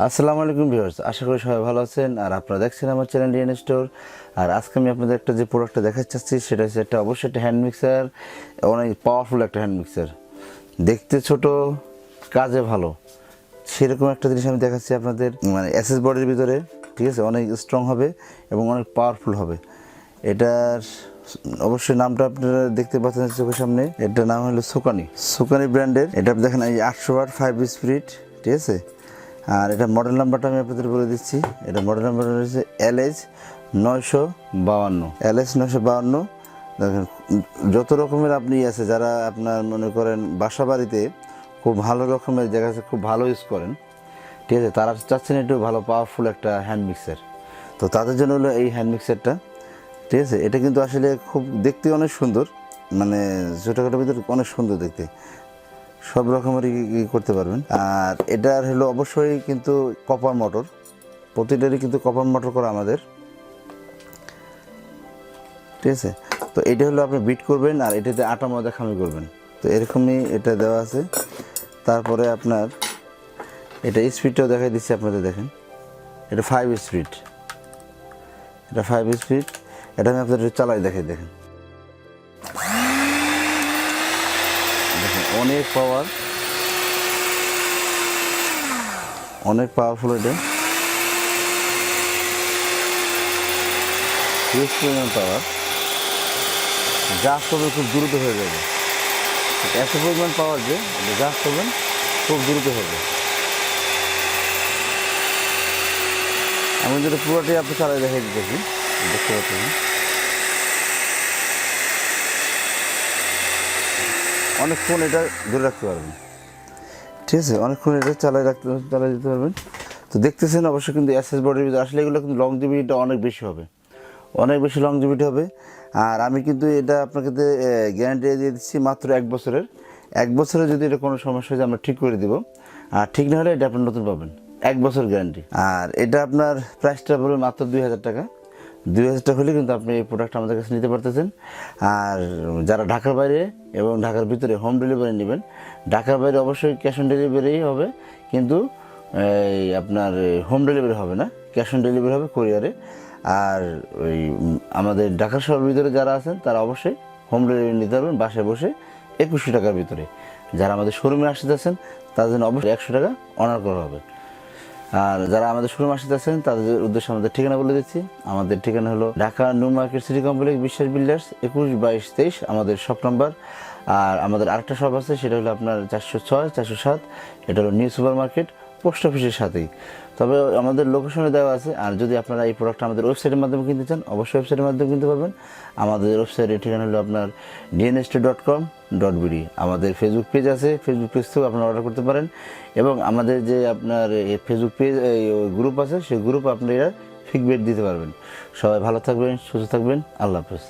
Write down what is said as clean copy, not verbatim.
আসসালামু আলাইকুম ভিউয়ার্স, আশা করি সবাই ভালো আছেন। আর আপনারা দেখছেন আমার চ্যানেল ডিএন স্টোর। আর আজকে আমি আপনাদের একটা যে প্রোডাক্টটা দেখাতে চাচ্ছি সেটা হচ্ছে অবশ্যই একটা হ্যান্ড মিক্সার, অনেক পাওয়ারফুল একটা হ্যান্ড মিক্সার। দেখতে ছোট, কাজে ভালো, সেরকম একটা জিনিস আমি দেখাচ্ছি আপনাদের। মানে এসএস বডির ভিতরে, ঠিক আছে, অনেক স্ট্রং হবে এবং অনেক পাওয়ারফুল হবে। এটার অবশ্যই নামটা আপনারা দেখতে পাচ্ছেন চোখের সামনে। এটার নাম হলো সুকানি ব্র্যান্ডের। এটা আপনি দেখেন এই 800 ওয়াট 5 স্পিড, ঠিক আছে। আর এটা মডেল নাম্বারটা আমি আপনাদের বলে দিচ্ছি। এটা মডেল নাম্বারটা হচ্ছে LH952। দেখেন যত রকমের আপনি আছে, যারা আপনার মনে করেন বাসা বাড়িতে খুব ভালো রকমের জায়গা আছে, খুব ভালো ইউজ করেন, ঠিক আছে, তারা চাচ্ছেন একটু ভালো পাওয়ারফুল একটা হ্যান্ড মিক্সার। তো তাদের জন্য হলো এই হ্যান্ড মিক্সারটা, ঠিক আছে। এটা কিন্তু আসলে খুব দেখতে অনেক সুন্দর, মানে ছোটোখাটোর ভিতরে অনেক সুন্দর দেখতে, সব রকমেরই করতে পারবেন। আর এটার হলো অবশ্যই কিন্তু কপার মোটর, প্রতিটারই কিন্তু কপার মোটর করা আমাদের, ঠিক আছে। তো এটা হলো আপনি বিট করবেন আর এটাতে আটা ময়দা খামি করবেন, তো এরকমই এটা দেওয়া আছে। তারপরে আপনার এটা স্পিডটাও দেখাই দিচ্ছি আপনাদের, দেখেন এটা 5 স্পিড, এটা 5 স্পিড। এটা আমি আপনাদের চালাই দেখাই, দেখেন অনেক পাওয়ার, অনেক পাওয়ারফুল। এটা হিউজ পরিমাণ পাওয়ার, জাস্ট করবেন খুব দ্রুত হয়ে যাবে। এত পরিমাণ পাওয়ার যে জাস্ট করবেন খুব দ্রুত হবে। আমি যেটা পুরোটাই আপনি চালাই দেখাই দিতেছি, দেখতে পাচ্ছেন অনেকক্ষণ এটা ধরে রাখতে পারবেন, ঠিক আছে, অনেকক্ষণ এটা চালাই দিতে পারবেন। তো দেখতেছেন অবশ্যই কিন্তু এসএস বডির ভিতরে আসলে এগুলো কিন্তু লংজিভিটিটা অনেক বেশি হবে, অনেক বেশি লংজিভিটি হবে। আর আমি কিন্তু এটা আপনাকে গ্যারান্টি দিয়ে দিচ্ছি মাত্র 1 বছরের। 1 বছরে যদি এটা কোনো সমস্যা হয় আমরা ঠিক করে দিব, আর ঠিক না হলে এটা আপনি নতুন পাবেন, 1 বছর গ্যারান্টি। আর এটা আপনার প্রাইসটা পড়বে মাত্র 2000 টাকা। 2000 টাকা হলে কিন্তু আপনি এই প্রোডাক্ট আমাদের কাছে নিতে পারতেছেন। আর যারা ঢাকার বাইরে এবং ঢাকার ভিতরে হোম ডেলিভারি নেবেন, ঢাকার বাইরে অবশ্যই ক্যাশ অন ডেলিভারি হবে, কিন্তু এই আপনার হোম ডেলিভারি হবে না, ক্যাশ অন ডেলিভারি হবে কুরিয়ারে। আর ওই আমাদের ঢাকা শহরের ভিতরে যারা আছেন তারা অবশ্যই হোম ডেলিভারি নিতে পারবেন বাসায় বসে 2100 টাকার ভিতরে। যারা আমাদের শোরুমে আসতে আছেন তাদের জন্য অবশ্যই 100 টাকা অনার করা হবে। আর যারা আমাদের শোরুমে আসতে আছেন তাদের উদ্দেশ্যে আমাদের ঠিকানা বলে দিচ্ছি। আমাদের ঠিকানা হলো Dhaka new market city complex, বিশ্বাস বিল্ডার্স, 21 22 23 আমাদের শপ নাম্বার। আর আমাদের আরেকটা শপ আছে, সেটা হলো আপনার 406 407, এটা হলো নিউ সুপার মার্কেট, পোস্ট অফিসের সাথেই। তবে আমাদের লোকেশনে দেওয়া আছে। আর যদি আপনারা এই প্রোডাক্টটা আমাদের ওয়েবসাইটের মাধ্যমে কিনতে চান, অবশ্যই ওয়েবসাইটের মাধ্যমে কিনতে পারবেন। আমাদের ওয়েবসাইটের ঠিকানা হলো আপনার dnst.com.bd। আমাদের ফেসবুক পেজ আছে, ফেসবুক পেজ থেকেও আপনারা অর্ডার করতে পারেন। এবং আমাদের যে আপনার ফেসবুক পেজ গ্রুপ আছে, সেই গ্রুপে আপনারা ফিডব্যাক দিতে পারবেন। সবাই ভালো থাকবেন, সুস্থ থাকবেন, আল্লাহ হাফেজ।